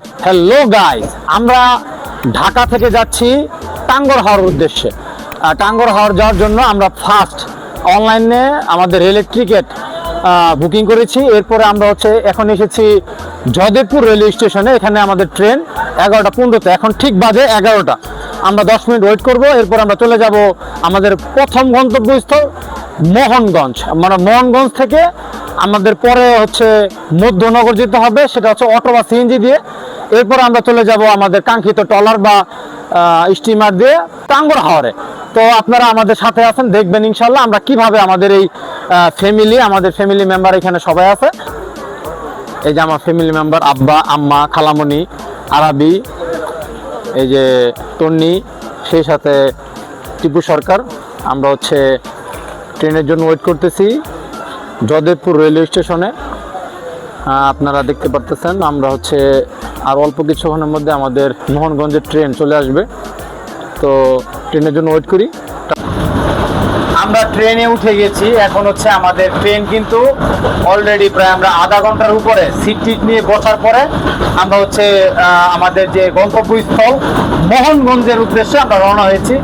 Hello guys, আমরা ঢাকা থেকে যাচ্ছি টাঙ্গর হওয়ার উদ্দেশ্যে। টাঙ্গর হওয়ার যাওয়ার জন্য আমরা ফার্স্ট অনলাইনে আমাদের রেলের টিকিট বুকিং করেছি। এরপরে আমরা এখন এসেছি জয়দেবপুর রেলওয়ে স্টেশনে। এখানে আমাদের ট্রেন 11:15-তে, এখন ঠিক বাজে 11টা। আমরা 10 মিনিট ওয়েট করব, এরপর আমরা চলে যাব আমাদের প্রথম গন্তব্যস্থল মোহনগঞ্জ। মানে মোহনগঞ্জ থেকে আমাদের পরে মধ্যনগর যেতে হবে, সেটা অটো বা সিএনজি দিয়ে। এরপর আমরা চলে যাব আমাদের কাঙ্ক্ষিত ট্রলার বা স্টিমার দিয়ে টাঙ্গর হাওরে। তো আপনারা আমাদের সাথে আছেন, দেখবেন ইনশাল্লাহ আমরা কিভাবে আমাদের এই আমাদের ফ্যামিলি মেম্বার এখানে সবাই আছে। এই যে আমার ফ্যামিলি মেম্বার, আব্বা, আম্মা, খালামণি, আরাবি, এই যে তন্নি, সেই সাথে টিপু সরকার। আমরা ট্রেনের জন্য ওয়েট করতেছি জয়দেবপুর রেলওয়ে স্টেশনে। আপনারা দেখতে পারতেছেন আমরা আর অল্প কিছুক্ষণের মধ্যে আমাদের মোহনগঞ্জের ট্রেন চলে আসবে। তো ট্রেনের জন্য ওয়েট করি। আমরা ট্রেনে উঠে গেছি। এখন আমাদের ট্রেন কিন্তু অলরেডি প্রায় আমরা আধা ঘন্টার উপরে সিট টিট নিয়ে বসার পরে আমরা আমাদের যে গন্তব্যস্থল মোহনগঞ্জের উদ্দেশ্যে আমরা রওনা হয়েছি।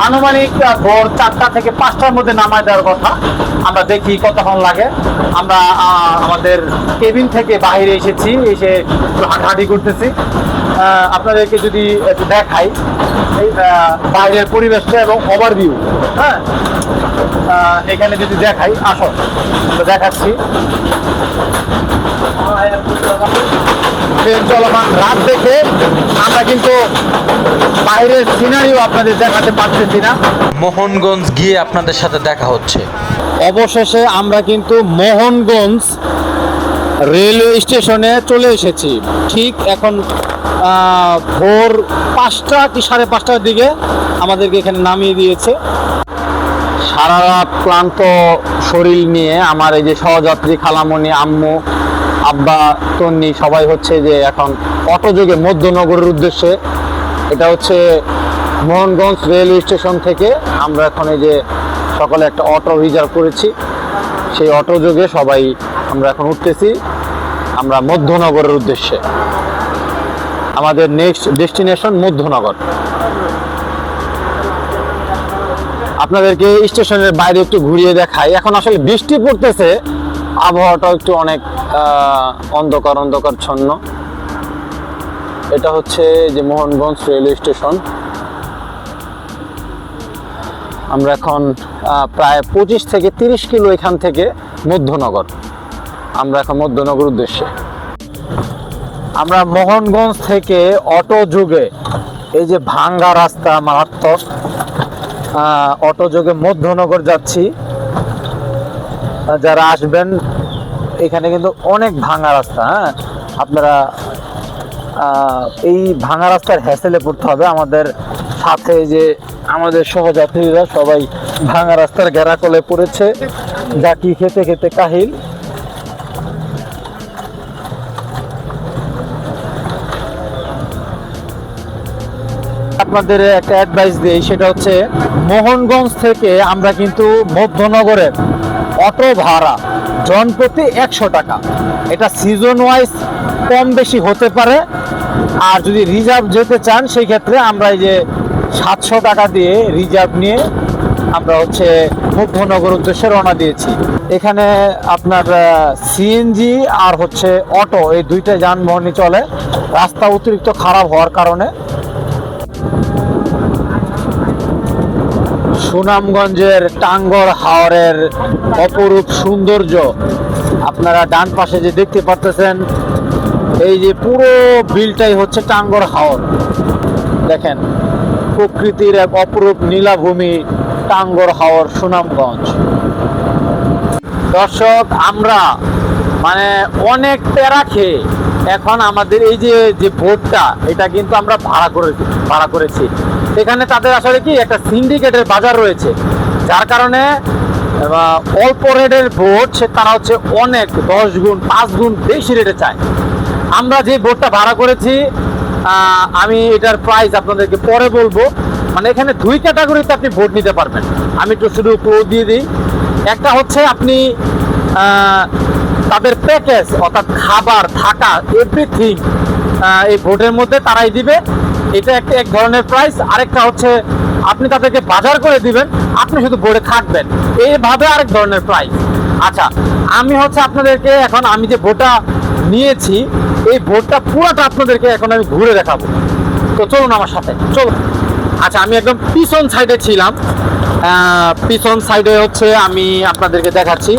আনুমানিক ভোর 4টা থেকে 5টার মধ্যে নামায় দেওয়ার কথা। আমরা দেখি কতক্ষণ লাগে। আমরা আমাদের কেবিন থেকে বাইরে এসেছি, এসে হাঁটাহাঁটি করতেছি। আপনাদেরকে যদি একটু দেখাই এই বাইরের পরিবেশটা এবং ওভারভিউ। হ্যাঁ, এখানে যদি দেখাই, আসো দেখাচ্ছি। ট্রেন চলমান রাত দেখে আমরা কিন্তু বাইরের সিনারিও আপনাদের দেখাতে পারতেছি না। মোহনগঞ্জ গিয়ে আপনাদের সাথে দেখা হচ্ছে। অবশেষে আমরা কিন্তু মোহনগঞ্জ রেলওয়ে স্টেশনে চলে এসেছি। ঠিক এখন ভোর 5টা কি 5:30টার দিকে আমাদেরকে এখানে নামিয়ে দিয়েছে। সারা রাত ক্লান্ত শরীর নিয়ে আমার এই যে সহযাত্রী খালামণি, আম্মু, আব্বা, তন্নি সবাই যে এখন অটোযোগে মধ্যনগরের উদ্দেশ্যে। এটা মোহনগঞ্জ রেলওয়ে স্টেশন থেকে আমরা এখন এই যে সকালে একটা অটো রিজার্ভ করেছি, সেই অটোযোগে সবাই আমরা এখন উঠতেছি আমরা মধ্যনগরের উদ্দেশ্যে। আমাদের নেক্সট ডেস্টিনেশন মধ্যনগর। আপনাদেরকে স্টেশনের বাইরে একটু ঘুরিয়ে দেখাই। এখন আসলে বৃষ্টি পড়তেছে, আবহাওয়াটা একটু অনেক অন্ধকার অন্ধকারচ্ছন্ন। এটা যে মোহনগঞ্জ রেলওয়ে স্টেশন। আমরা এখন প্রায় 25 থেকে 30 কিলো এখান থেকে মধ্যনগর। আমরা এখন মধ্যনগর উদ্দেশ্যে। আমরা মোহনগঞ্জ থেকে অটো যোগে এই যে ভাঙ্গা রাস্তা মারাত্মক, অটো যোগে মধ্যনগর যাচ্ছি। যারা আসবেন এখানে কিন্তু অনেক ভাঙা রাস্তা। হ্যাঁ, আপনারা এই ভাঙা রাস্তার হ্যাসেলে পড়তে হবে। আমাদের সাথে যে আমাদের সহযাত্রীরা সবাই ভাঙা রাস্তার ঘেরাকলে পড়েছে, জাকি খেতে খেতে কাহিল। আপনাদের একটা অ্যাডভাইস দিই, সেটা মোহনগঞ্জ থেকে আমরা কিন্তু মধ্যনগরের অটো ভাড়া জনপ্রতি 100 টাকা। এটা সিজন ওয়াইজ কম বেশি হতে পারে। আর যদি রিজার্ভ যেতে চান সেই ক্ষেত্রে আমরা এই যে 700 টাকা দিয়ে রিজার্ভ নিয়ে আমরা মধ্যনগর উদ্দেশ্যে রওনা দিয়েছি। এখানে আপনার সিএনজি আর অটো, এই দুইটা যানবাহনই চলে। রাস্তা অতিরিক্ত খারাপ হওয়ার কারণে। সুনামগঞ্জের টাঙ্গর হাওরের অপরূপ সৌন্দর্য আপনারা ডান পাশে যে দেখতে পাচ্ছেন, এই যে পুরো বিলটাই টাঙ্গর হাওর। দেখেন, প্রকৃতির এক অপরূপ নীলাভূমি টাঙ্গর হাওর, সুনামগঞ্জ। দর্শক, আমরা অনেক প্যারা খেয়ে এখন আমাদের এই যে বোটটা, এটা কিন্তু আমরা ভাড়া করেছি। এখানে তাদের আসলে কি একটা সিন্ডিকেটের বাজার রয়েছে, যার কারণে অল্প রেটের বোট তারা অনেক 10 গুণ 5 গুণ বেশি রেটে চায়। আমরা যে বোটটা ভাড়া করেছি, আমি এটার প্রাইস আপনাদেরকে পরে বলবো। এখানে 2 ক্যাটাগরিতে আপনি বোট নিতে পারবেন। আমি একটু শুধু ক্লো দিয়ে দিই। একটা আপনি তাদের প্যাকেজ, অর্থাৎ খাবার, থাকা, এভরিথিং এই ভোটের মধ্যে তারাই দিবে। এটা একটা এক ধরনের প্রাইস। আরেকটা হচ্ছে আপনি তাদেরকে বাজার করে দিবেন, আপনি শুধু বোর্ডে থাকবেন, এইভাবে আরেক ধরনের প্রাইস। আচ্ছা, আমি হচ্ছে আপনাদেরকে এখন আমি যে বোর্ডটা নিয়েছি এই বোর্ডটা পুরোটা আপনাদেরকে এখন আমি ঘুরে দেখাবো। তো চলুন আমার সাথে, চলুন। আচ্ছা, আমি একদম পিছন সাইডে ছিলাম। পিছন সাইডে হচ্ছে আমি আপনাদেরকে দেখাচ্ছি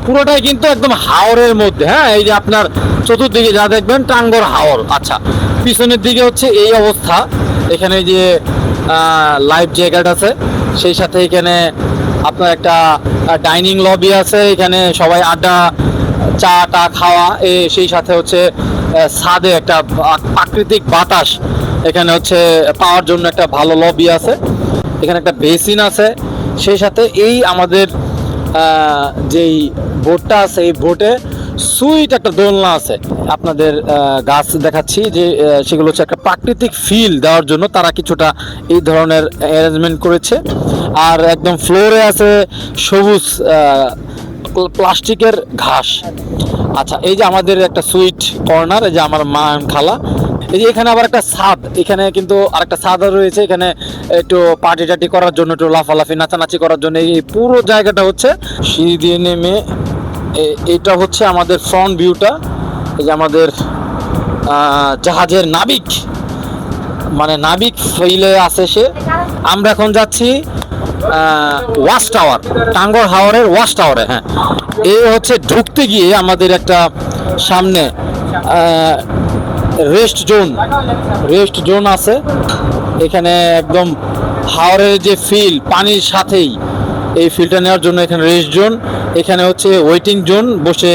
পুরোটাই কিন্তু একদম হাওরের মধ্যে। হ্যাঁ, এই যে আপনার চতুর্দিকে যা দেখবেন টাঙ্গর হাওর। আচ্ছা, পিছনের দিকে হচ্ছে এই অবস্থা। এখানে যে লাইফ জ্যাকেট আছে, সেই সাথে এখানে আপনার একটা ডাইনিং লবি আছে, এখানে সবাই আড্ডা চা টা খাওয়া, সেই সাথে হচ্ছে ছাদে একটা প্রাকৃতিক বাতাস এখানে হচ্ছে পাওয়ার জন্য একটা ভালো লবি আছে। এখানে একটা বেসিন আছে, সেই সাথে এই আমাদের যেই বোটটা আছে এই বোটে সুইট একটা দোলনা আছে। আপনাদের গাছ দেখাচ্ছি যে সেগুলো হচ্ছে একটা প্রাকৃতিক ফিল দেওয়ার জন্য তারা কিছুটা এই ধরনের অ্যারেঞ্জমেন্ট করেছে। আর একদম ফ্লোরে আছে সবুজ প্লাস্টিকের ঘাস। আচ্ছা, এই যে আমাদের একটা সুইট কর্নার, এই যে আমার মা খালা, এই যে এখানে আবার একটা ছাদ, এখানে কিন্তু আরেকটা ছাদ রয়েছে। এখানে একটু পার্টি টাটি করার জন্য, একটু লাফালাফি নাচানাচি করার জন্য এই পুরো জায়গাটা হচ্ছে সিঁড়ি দিয়ে নেমে। এটা হচ্ছে আমাদের ফ্রন্ট ভিউটা। এই যে আমাদের জাহাজের নাবিক, মানে নাবিক ফিলে আছে সে। আমরা এখন যাচ্ছি ওয়াচ টাওয়ার, টাঙ্গর হাওরের ওয়াচ টাওয়ারে। হ্যাঁ, এই হচ্ছে ঢুকতে গিয়ে আমাদের একটা সামনে রেস্ট জোন আছে। এখানে একদম হাওরের যে ফিল পানির সাথেই এই ফিলটা নেওয়ার জন্য এখানে রেস্ট জোন। এখানে হচ্ছে ওয়েটিং জোন, বসে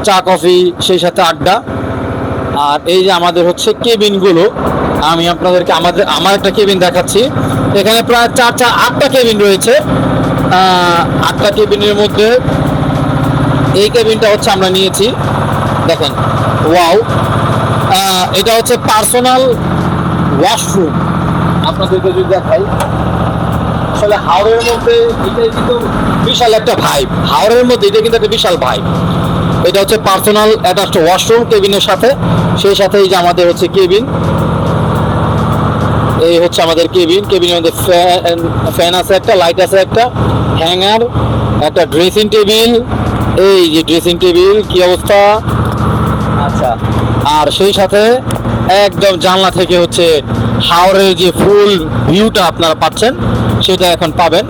চা কফি সেই সাথে আড্ডা। আর এই যে আমাদের হচ্ছে কেবিনগুলো, আমি আপনাদেরকে আমার একটা কেবিন দেখাচ্ছি। এখানে প্রায় 8টা কেবিন রয়েছে। 8টা কেবিনের মধ্যে এই কেবিনটা হচ্ছে আমরা নিয়েছি, দেখেন, ওয়াও। এটা হচ্ছে পার্সোনাল ওয়াশরুম। আপনাদেরকে যদি দেখাই, আসলে হাওরের মধ্যে এটাই কিন্তু বিশাল একটা ভাইব। হাওরের মধ্যে এটা কিন্তু একটা বিশাল ভাইব। এটা হচ্ছে পার্সোনাল অ্যাটাচড ওয়াশরুম কেবিনের সাথে। সেই সাথে এই যে আমাদের হচ্ছে কেবিন, এই হচ্ছে আমাদের কেবিনের মধ্যে ফ্যান আছে একটা, লাইট আছে একটা, হ্যাঙ্গার, একটা ড্রেসিং টেবিল। এই যে ড্রেসিং টেবিল, কি অবস্থা। আচ্ছা, আর সেই সাথে একদম জানলা থেকে হচ্ছে হাওরের যে ফুল ভিউটা আপনারা পাচ্ছেন সেটা এখন পাবেন।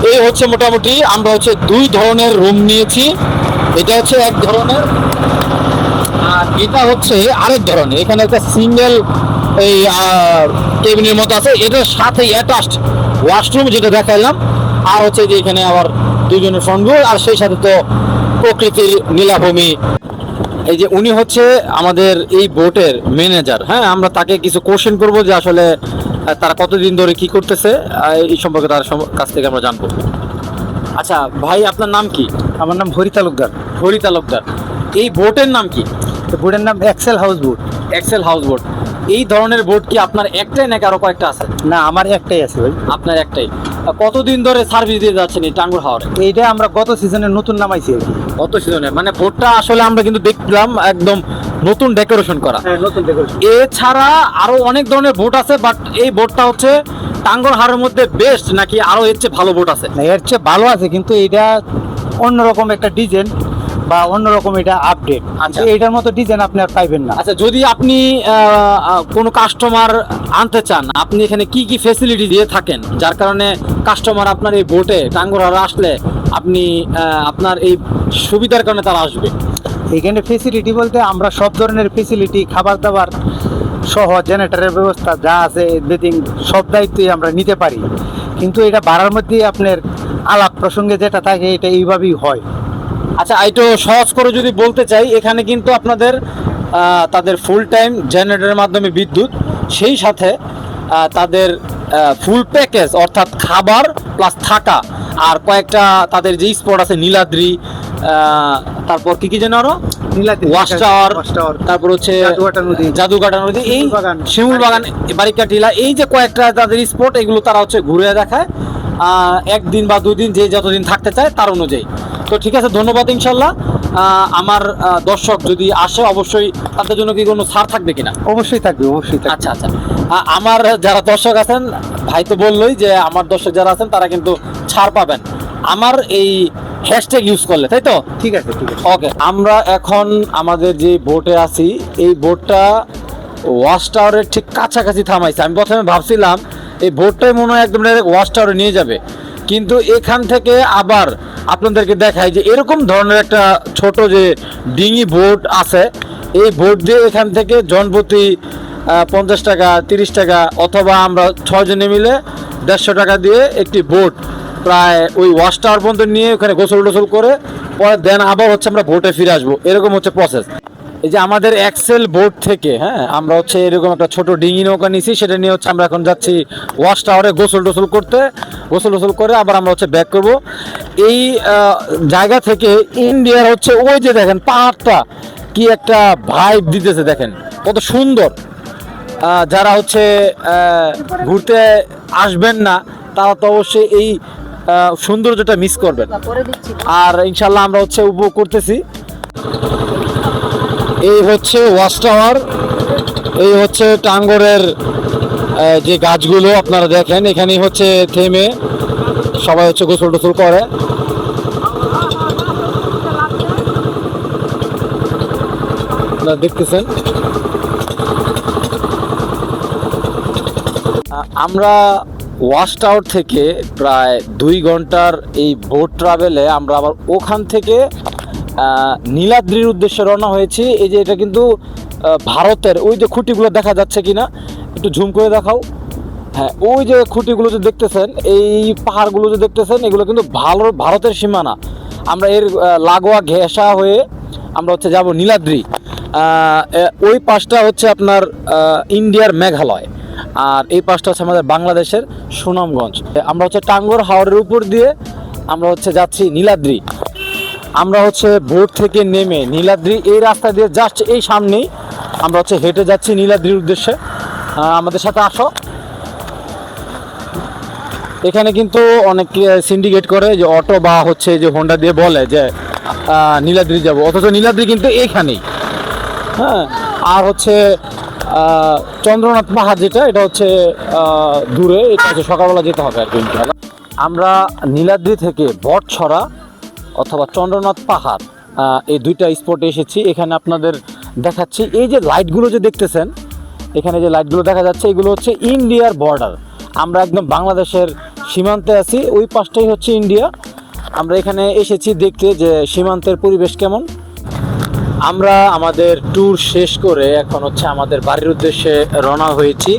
এই হচ্ছে মোটামুটি আমরা হচ্ছে 2 ধরনের রুম নিয়েছি। এটা হচ্ছে এক ধরনের, আর এটা হচ্ছে আরেক ধরনের। এখানে একটা সিঙ্গেল এই কেবিনের মতো আছে, এটার সাথে অ্যাটাচড ওয়াশরুম যেটা দেখাইলাম। আর হচ্ছে যে এখানে আবার 2 জনের ফ্রন্ট ভিউ, আর সেই সাথে তো প্রকৃতির নীলাভূমি। এই যে উনি হচ্ছে আমাদের এই বোটের ম্যানেজার। হ্যাঁ, আমরা তাকে কিছু কোশ্চেন করব যে আসলে তারা কতদিন ধরে কি করতেছে, এই সম্পর্কে তার কাছ থেকে আমরা জানবো। আচ্ছা ভাই, আপনার নাম কি? আমার নাম হরি তালুকদার। হরি তালুকদার। এই বোটের নাম কি? বোটের নাম excel house boat. Excel house boat. এই ধরনের বোট কি আপনার একটাই নাকি আরো কয়েকটা আছে? না, আমার একটাই আছে ভাই। আপনার একটাই। কতদিন ধরে সার্ভিস দিয়ে যাচ্ছেন এই টাঙ্গুর হাওরে? এইটা আমরা গত সিজনে নতুন নামাইছি আর কি। কত সিজনে? মানে বোটটা আসলে আমরা কিন্তু দেখলাম একদম নতুন ডেকোরেশন করা। হ্যাঁ, নতুন ডেকোরেশন। এছাড়া আরো অনেক ধরনের বোট আছে, বাট এই বোটটা হচ্ছে টাঙ্গর হাওরের মধ্যে বেস্ট, নাকি আরো এর চেয়ে ভালো বোট আছে? এর চেয়ে ভালো আছে, কিন্তু এটা অন্যরকম একটা ডিজাইন বা অন্যরকম এটা আপডেট। আচ্ছা। এটার মতো ডিজাইন আপনি আর পাইবেন না। আচ্ছা, যদি আপনি কোনো কাস্টমার আনতে চান, আপনি এখানে কি কি ফেসিলিটি দিয়ে থাকেন যার কারণে কাস্টমার আপনার এই বোটে টাঙ্গর হাওরে আসলে আপনি আপনার এই সুবিধার কারণে তারা আসবে? এখানে ফেসিলিটি বলতে আমরা সব ধরনের ফেসিলিটি, খাবার দাবার সহ জেনারেটরের ব্যবস্থা যা আছে, বেদিং সব দায়িত্বই আমরা নিতে পারি। কিন্তু এটা ভাড়ার মধ্যে আপনার আলাপ প্রসঙ্গে যেটা থাকে এটা এইভাবেই হয়। আচ্ছা, একটু সহজ করে যদি বলতে চাই, এখানে কিন্তু আপনাদের তাদের ফুল টাইম জেনারেটরের মাধ্যমে বিদ্যুৎ, সেই সাথে তাদের ফুল প্যাকেজ অর্থাৎ খাবার প্লাস থাকা, আর কয়েকটা তাদের যে স্পট আছে নীলাদ্রি, তারপর কি যেন আরো ওয়াচ টাওয়ার, তারপর হচ্ছে জাদুঘাটা নদী, এই শিমুল বাগান, বারিকা টিলা, এই যে কয়েকটা তাদের স্পট, এগুলো তারা হচ্ছে ঘুরে দেখায় 1 দিন বা 2 দিন, যে যতদিন থাকতে চায় তার অনুযায়ী। তো ঠিক আছে, ধন্যবাদ। ইনশাল্লাহ আমার দর্শক যদি আসে অবশ্যই তাদের জন্য কি কোনো ছাড় থাকবে কিনা? অবশ্যই থাকবে, অবশ্যই থাকবে। আচ্ছা আচ্ছা, আমার যারা দর্শক আছেন, ভাই তো বললোই যে আমার দর্শক যারা আছেন তারা কিন্তু ছাড় পাবেন আমার এই হ্যাশট্যাগ ইউজ করলে, তাই তো? ঠিক আছে, ঠিক আছে। ওকে, আমরা এখন আমাদের যে বোটে আছি এই বোটটা ওয়াচ টাওয়ারের ঠিক কাছাকাছি থামাইছে। আমি প্রথমে ভাবছিলাম এই বোটটাই মনে হয় একদম ডাইরেক্ট ওয়াচ টাওয়ারে নিয়ে যাবে, কিন্তু এখান থেকে আবার আপনাদেরকে দেখাই যে এরকম ধরনের একটা ছোট যে ডিঙি বোট আছে, এই বোট দিয়ে এখান থেকে জনপ্রতি 50 টাকা 30 টাকা অথবা আমরা 6 জনে মিলে 150 টাকা দিয়ে একটি বোট প্রায় ওই ওয়াচ টাওয়ার পর্যন্ত নিয়ে ওখানে গোসল টোসল করে পরে দেন আবার হচ্ছে আমরা বোটে ফিরে আসবো, এরকম হচ্ছে প্রসেস। এই যে আমাদের এক্সেল বোট থেকে আমরা হচ্ছে এরকম একটা ছোট ডিঙি নৌকা নিছি, সেটা নিয়ে হচ্ছে আমরা এখন যাচ্ছি ওয়াচ টাওয়ারে গোসল টোসল করতে। গোসল টোসল করে আবার আমরা হচ্ছে ব্যাক করব। এই জায়গা থেকে ইন্ডিয়ার হচ্ছে ওই যে দেখেন পাহাড়টা কি একটা ভাইব দিতেছে, দেখেন কত সুন্দর। যারা হচ্ছে ঘুরতে আসবেন না তারা তো অবশ্যই এই সৌন্দর্যটা মিস করবেন। আর ইনশাল্লাহ আমরা হচ্ছে উপভোগ করতেছি। এই হচ্ছে ওয়াচ টাওয়ার, এই হচ্ছে টাঙ্গরের যে গাছগুলো আপনারা দেখেন, এখানেই হচ্ছে থেমে সবাই হচ্ছে গোসল টোসল করে। আপনারা দেখতেছেন আমরা ওয়াচ টাওয়ার থেকে প্রায় 2 ঘন্টার এই বোট ট্রাভেলে আমরা আবার ওখান থেকে নীলাদ্রির উদ্দেশ্যে রওনা হয়েছি। এই যে এটা কিন্তু ভারতের ওই যে খুঁটিগুলো দেখা যাচ্ছে কিনা একটু ঝুম করে দেখাও। হ্যাঁ, ওই যে খুঁটিগুলো যে দেখতেছেন, এই পাহাড়গুলো যে দেখতেছেন, এগুলো কিন্তু ভারতের সীমানা। আমরা এর লাগোয়া ঘেঁষা হয়ে আমরা হচ্ছে যাব নীলাদ্রি। ওই পাশটা হচ্ছে আপনার ইন্ডিয়ার মেঘালয়, আর এই পাশটা হচ্ছে আমাদের বাংলাদেশের সুনামগঞ্জ। আমরা হচ্ছে টাঙ্গর হাওরের উপর দিয়ে আমরা হচ্ছে যাচ্ছি নীলাদ্রি। আমরা হচ্ছে বোট থেকে নেমে নীলাদ্রি এই রাস্তা দিয়ে জাস্ট এই সামনেই আমরা হচ্ছে হেঁটে যাচ্ছি নীলাদ্রির উদ্দেশ্যে। আমাদের সাথে আসো। এখানে কিন্তু অনেক সিন্ডিকেট করে যে অটো বা হচ্ছে যে হোন্ডা দিয়ে বলে যে নীলাদ্রি যাব, অথচ নীলাদ্রি কিন্তু এইখানেই। হ্যাঁ, আর হচ্ছে চন্দ্রনাথ পাহাড় যেটা, এটা হচ্ছে দূরে, এটা হচ্ছে সকালবেলা যেতে হবে আর কি। আমরা নীলাদ্রি থেকে বটছড়া অথবা চন্দ্রনাথ পাহাড় এই দুইটা স্পটে এসেছি। এখানে আপনাদের দেখাচ্ছি এই যে লাইটগুলো যে দেখতেছেন, এখানে যে লাইটগুলো দেখা যাচ্ছে এগুলো হচ্ছে ইন্ডিয়ার বর্ডার। আমরা একদম বাংলাদেশের সীমান্তে আছি, ওই পাশটাই হচ্ছে ইন্ডিয়া। আমরা এখানে এসেছি দেখতে যে সীমান্তের পরিবেশ কেমন। আমরা আমাদের ট্যুর শেষ করে এখন হচ্ছে আমাদের বাড়ির উদ্দেশ্যে রওনা হয়েছি।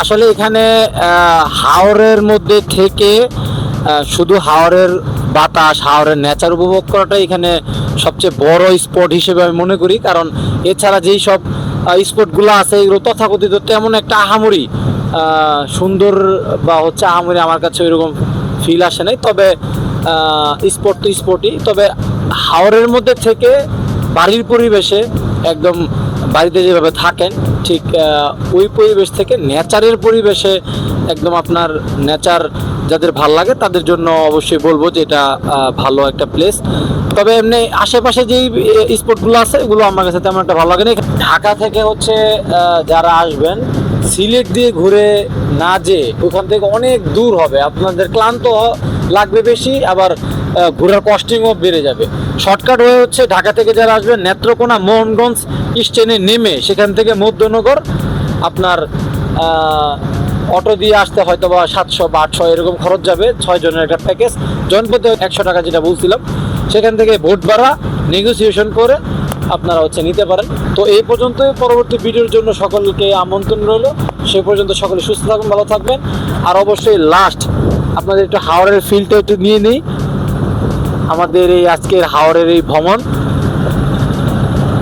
আসলে এখানে হাওরের মধ্যে থেকে শুধু হাওরের বাতাস, হাওরের নেচার উপভোগ করাটাই এখানে সবচেয়ে বড় স্পট হিসেবে আমি মনে করি। কারণ এছাড়া যেই সব স্পটগুলো আছে এগুলো তথাকথিত তেমন একটা আহামরি সুন্দর বা হচ্ছে আহামরি আমার কাছে ওইরকম ফিল আসে নাই। তবে স্পট তো স্পটই, তবে হাওরের মধ্যে থেকে বাড়ির পরিবেশে একদম বাড়িতে যেভাবে থাকেন ঠিক ওই পরিবেশ থেকে নেচারের পরিবেশে একদম আপনার নেচার যাদের ভাল লাগে তাদের জন্য অবশ্যই বলবো যে এটা ভালো একটা প্লেস। তবে এমনি আশেপাশে যেই স্পটগুলো আছে এগুলো আমার কাছে তেমন একটা ভালো লাগে না। ঢাকা থেকে হচ্ছে যারা আসবেন সিলেট দিয়ে ঘুরে না যে ওখান থেকে অনেক দূর হবে, আপনাদের ক্লান্ত লাগবে বেশি, আবার ঘোরার কস্টিংও বেড়ে যাবে। শর্টকাট হয়ে হচ্ছে ঢাকা থেকে যারা আসবেন নেত্রকোনা মোহনগঞ্জ স্টেশনে নেমে সেখান থেকে মধ্যনগর আপনার অটো দিয়ে আসতে হয়তো বা 700 বা 800 এরকম খরচ যাবে, 6 জনের একটা প্যাকেজ। জনপথে 100 টাকা যেটা বলছিলাম, সেখান থেকে ভোট ভাড়া নেগোসিয়েশন করে আপনারা হচ্ছে নিতে পারেন। তো এই পর্যন্ত, পরবর্তী ভিডিওর জন্য সকলকে আমন্ত্রণ রইল। সে পর্যন্ত সকলে সুস্থ থাকবেন, ভালো থাকবেন। আর অবশ্যই লাস্ট আপনাদের একটু হাওড়ের ফিলটা একটু নিয়ে নিই আমাদের এই আজকের হাওড়ের এই ভ্রমণ।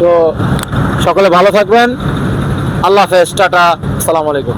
তো সকলে ভালো থাকবেন, আল্লাহ হাফেজ, টাটা, আসসালামু আলাইকুম।